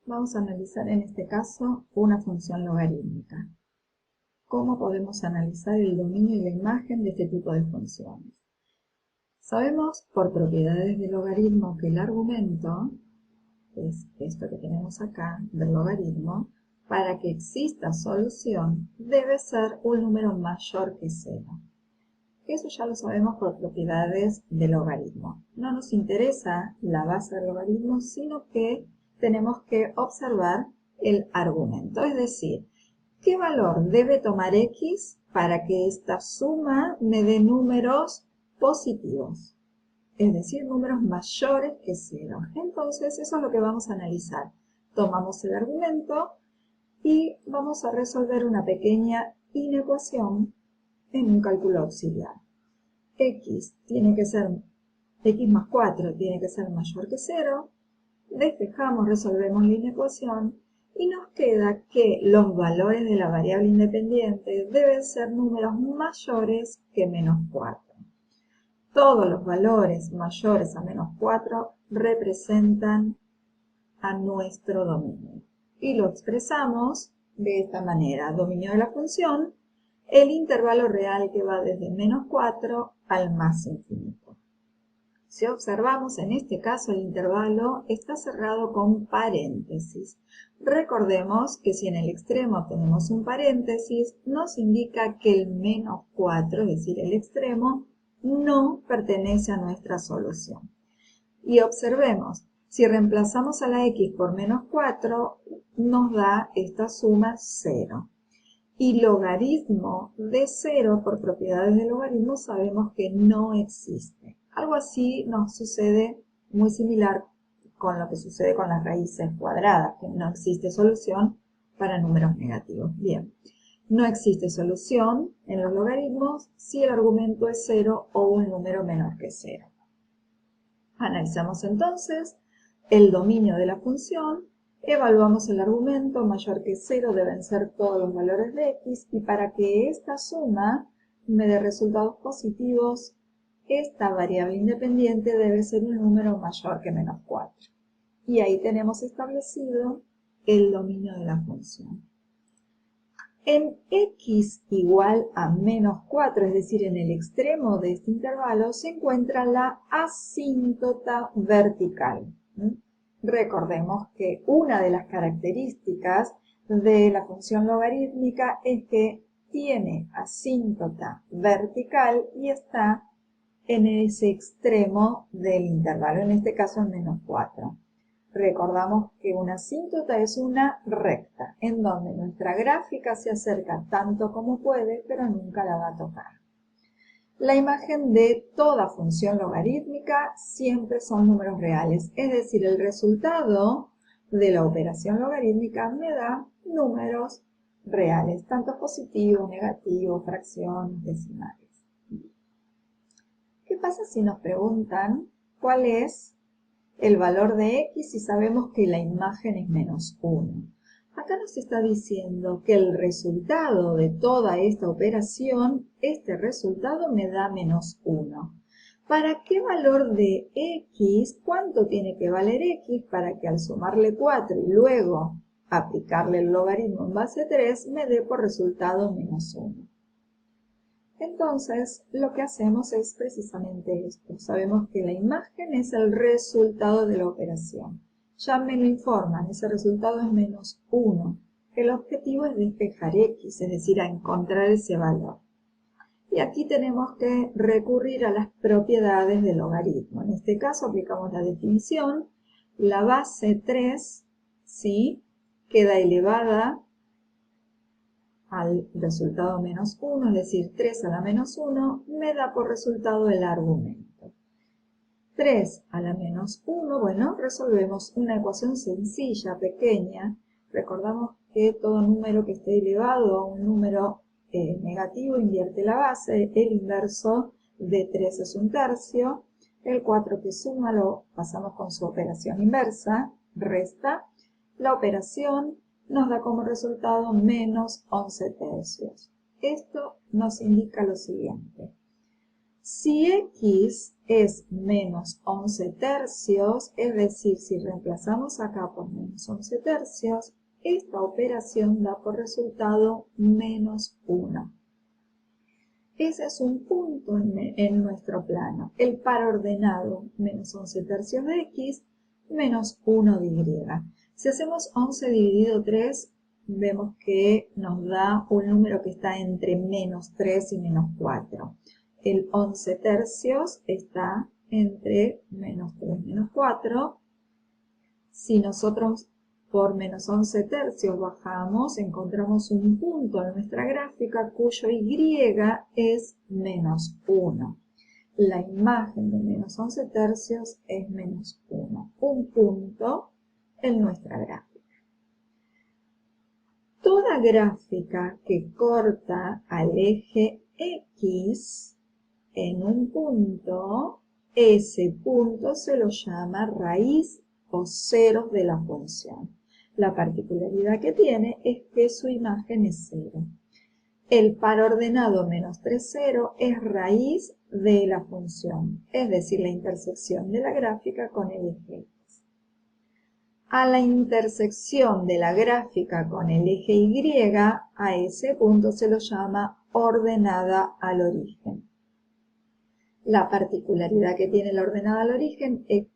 Vamos a analizar en este caso una función logarítmica. ¿Cómo podemos analizar el dominio y la imagen de este tipo de funciones? Sabemos por propiedades del logaritmo que el argumento, que es esto que tenemos acá, del logaritmo, para que exista solución, debe ser un número mayor que 0. Eso ya lo sabemos por propiedades del logaritmo. No nos interesa la base del logaritmo, sino que tenemos que observar el argumento. Es decir, ¿qué valor debe tomar x para que esta suma me dé números positivos? Es decir, números mayores que 0. Entonces, eso es lo que vamos a analizar. Tomamos el argumento y vamos a resolver una pequeña inecuación en un cálculo auxiliar. X más 4 tiene que ser mayor que 0. Despejamos, resolvemos la inecuación y nos queda que los valores de la variable independiente deben ser números mayores que menos 4. Todos los valores mayores a menos 4 representan a nuestro dominio. Y lo expresamos de esta manera. Dominio de la función, el intervalo real que va desde menos 4 al más infinito. Si observamos en este caso el intervalo está cerrado con paréntesis. Recordemos que si en el extremo tenemos un paréntesis, nos indica que el menos 4, es decir, el extremo, no pertenece a nuestra solución. Y observemos, si reemplazamos a la x por menos 4, nos da esta suma 0. Y logaritmo de 0, por propiedades de logaritmo, sabemos que no existe. Algo así nos sucede muy similar con lo que sucede con las raíces cuadradas, que no existe solución para números negativos. Bien, no existe solución en los logaritmos si el argumento es 0 o un número menor que 0. Analizamos entonces el dominio de la función. Evaluamos el argumento, mayor que 0 deben ser todos los valores de x, y para que esta suma me dé resultados positivos, esta variable independiente debe ser un número mayor que menos 4. Y ahí tenemos establecido el dominio de la función. En x igual a menos 4, es decir, en el extremo de este intervalo, se encuentra la asíntota vertical. Recordemos que una de las características de la función logarítmica es que tiene asíntota vertical y está en ese extremo del intervalo, en este caso en menos 4. Recordamos que una asíntota es una recta, en donde nuestra gráfica se acerca tanto como puede, pero nunca la va a tocar. La imagen de toda función logarítmica siempre son números reales, es decir, el resultado de la operación logarítmica me da números reales, tanto positivos, negativos, fracciones, decimales. ¿Qué pasa si nos preguntan cuál es el valor de x y sabemos que la imagen es menos 1? Acá nos está diciendo que el resultado de toda esta operación, este resultado me da menos 1. ¿Para qué valor de x? ¿Cuánto tiene que valer x para que al sumarle 4 y luego aplicarle el logaritmo en base 3 me dé por resultado menos 1? Entonces, lo que hacemos es precisamente esto. Sabemos que la imagen es el resultado de la operación. Ya me lo informan, ese resultado es menos 1. El objetivo es despejar x, es decir, a encontrar ese valor. Y aquí tenemos que recurrir a las propiedades del logaritmo. En este caso aplicamos la definición. La base 3, ¿sí?, queda elevada al resultado menos 1, es decir, 3 a la menos 1, me da por resultado el argumento. 3 a la menos 1, bueno, resolvemos una ecuación sencilla, pequeña. Recordamos que todo número que esté elevado a un número negativo invierte la base. El inverso de 3 es 1/3. El 4 que suma lo pasamos con su operación inversa, resta. La operación nos da como resultado menos 11/3. Esto nos indica lo siguiente. Si x es menos 11 tercios, es decir, si reemplazamos acá por menos 11 tercios, esta operación da por resultado menos 1. Ese es un punto en nuestro plano, el par ordenado, menos 11 tercios de x, menos 1 de y. Si hacemos 11 dividido 3, vemos que nos da un número que está entre menos 3 y menos 4. El 11 tercios está entre menos 3 y menos 4. Si nosotros por menos 11 tercios bajamos, encontramos un punto en nuestra gráfica cuyo y es menos 1. La imagen de menos 11 tercios es menos 1. Un punto en nuestra gráfica. Toda gráfica que corta al eje X en un punto, ese punto se lo llama raíz o ceros de la función. La particularidad que tiene es que su imagen es 0. El par ordenado menos 3, 0 es raíz de la función, es decir, la intersección de la gráfica con el eje X. A la intersección de la gráfica con el eje Y, a ese punto se lo llama ordenada al origen. La particularidad que tiene la ordenada al origen es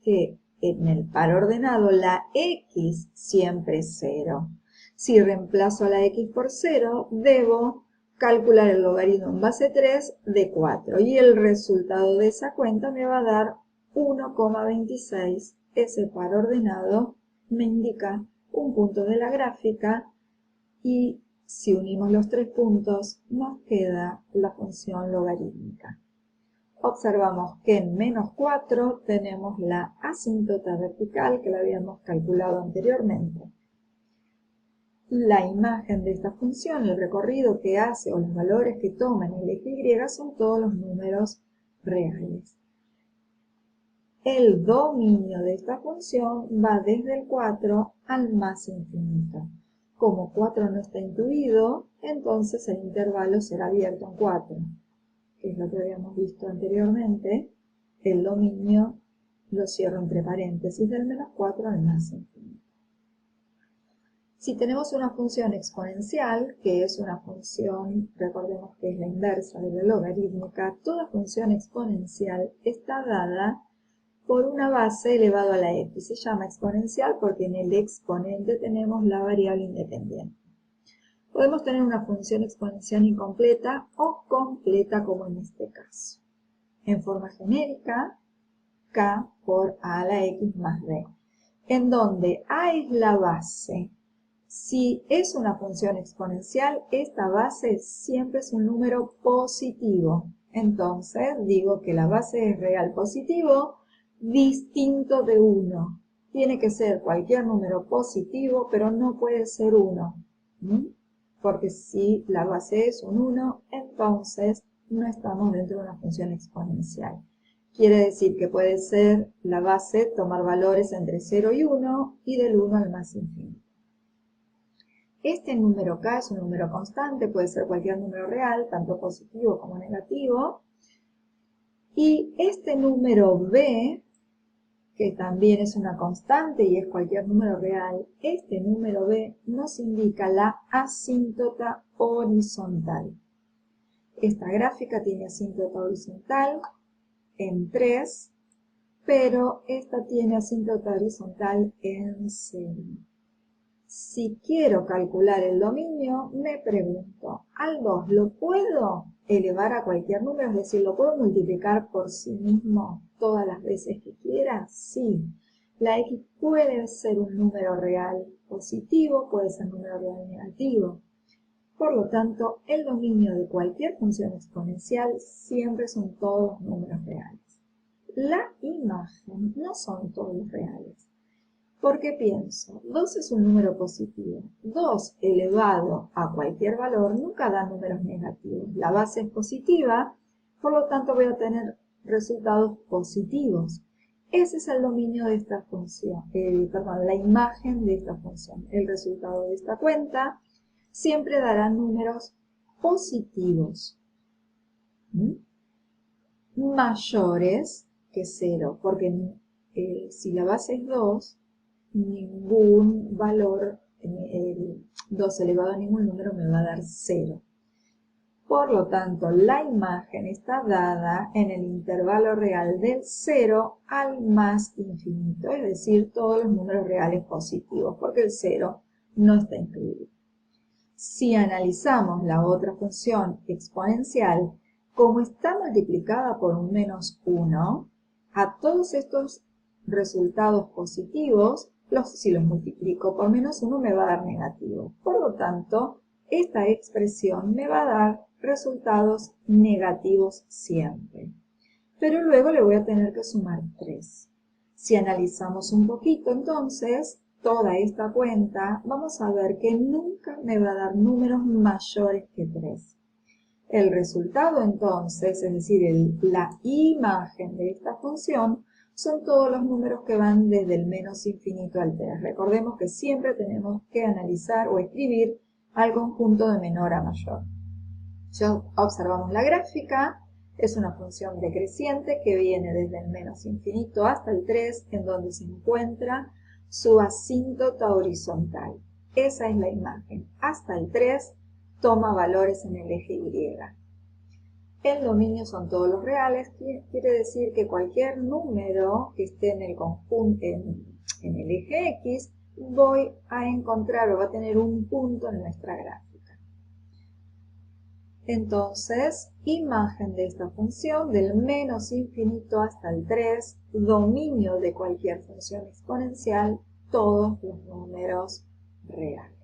que en el par ordenado la x siempre es 0. Si reemplazo a la x por 0, debo calcular el logaritmo en base 3 de 4 y el resultado de esa cuenta me va a dar 1,26. Ese par ordenado me indica un punto de la gráfica y si unimos los tres puntos nos queda la función logarítmica. Observamos que en menos 4 tenemos la asíntota vertical que la habíamos calculado anteriormente. La imagen de esta función, el recorrido que hace o los valores que toma en el eje Y son todos los números reales. El dominio de esta función va desde el 4 al más infinito. Como 4 no está incluido, entonces el intervalo será abierto en 4. Que es lo que habíamos visto anteriormente, el dominio lo cierro entre paréntesis del menos 4 al más infinito. Si tenemos una función exponencial, que es una función, recordemos que es la inversa de la logarítmica, toda función exponencial está dada por una base elevado a la x. Se llama exponencial porque en el exponente tenemos la variable independiente. Podemos tener una función exponencial incompleta o completa como en este caso. En forma genérica, k por a a la x más b, en donde a es la base. Si es una función exponencial, esta base siempre es un número positivo. Entonces digo que la base es real positivo distinto de 1. Tiene que ser cualquier número positivo, pero no puede ser 1. Porque si la base es un 1, entonces no estamos dentro de una función exponencial. Quiere decir que puede ser la base tomar valores entre 0 y 1 y del 1 al más infinito. Este número k es un número constante, puede ser cualquier número real, tanto positivo como negativo. Y este número b, que también es una constante y es cualquier número real, este número b nos indica la asíntota horizontal. Esta gráfica tiene asíntota horizontal en 3, pero esta tiene asíntota horizontal en 0. Si quiero calcular el dominio, me pregunto, ¿al 2 lo puedo elevar a cualquier número? Es decir, ¿lo puedo multiplicar por sí mismo todas las veces que quiera? Sí. La x puede ser un número real positivo, puede ser un número real negativo. Por lo tanto, el dominio de cualquier función exponencial siempre son todos números reales. La imagen no son todos reales. Porque pienso, 2 es un número positivo. 2 elevado a cualquier valor nunca da números negativos. La base es positiva, por lo tanto voy a tener resultados positivos. Ese es el dominio de esta función, la imagen de esta función. El resultado de esta cuenta siempre dará números positivos. mayores que 0, porque si la base es 2, ningún valor, el 2 elevado a ningún número me va a dar 0. Por lo tanto, la imagen está dada en el intervalo real del 0 al más infinito, es decir, todos los números reales positivos, porque el 0 no está incluido. Si analizamos la otra función exponencial, como está multiplicada por un menos 1, a todos estos resultados positivos, si los multiplico por menos 1 me va a dar negativo. Por lo tanto, esta expresión me va a dar resultados negativos siempre. Pero luego le voy a tener que sumar 3. Si analizamos un poquito, entonces, toda esta cuenta, vamos a ver que nunca me va a dar números mayores que 3. El resultado, entonces, es decir, la imagen de esta función, son todos los números que van desde el menos infinito al 3. Recordemos que siempre tenemos que analizar o escribir al conjunto de menor a mayor. Ya observamos la gráfica, es una función decreciente que viene desde el menos infinito hasta el 3, en donde se encuentra su asíntota horizontal. Esa es la imagen. Hasta el 3 toma valores en el eje Y. El dominio son todos los reales, quiere decir que cualquier número que esté en el conjunto, en el eje X, voy a encontrar o va a tener un punto en nuestra gráfica. Entonces, imagen de esta función del menos infinito hasta el 3, dominio de cualquier función exponencial, todos los números reales.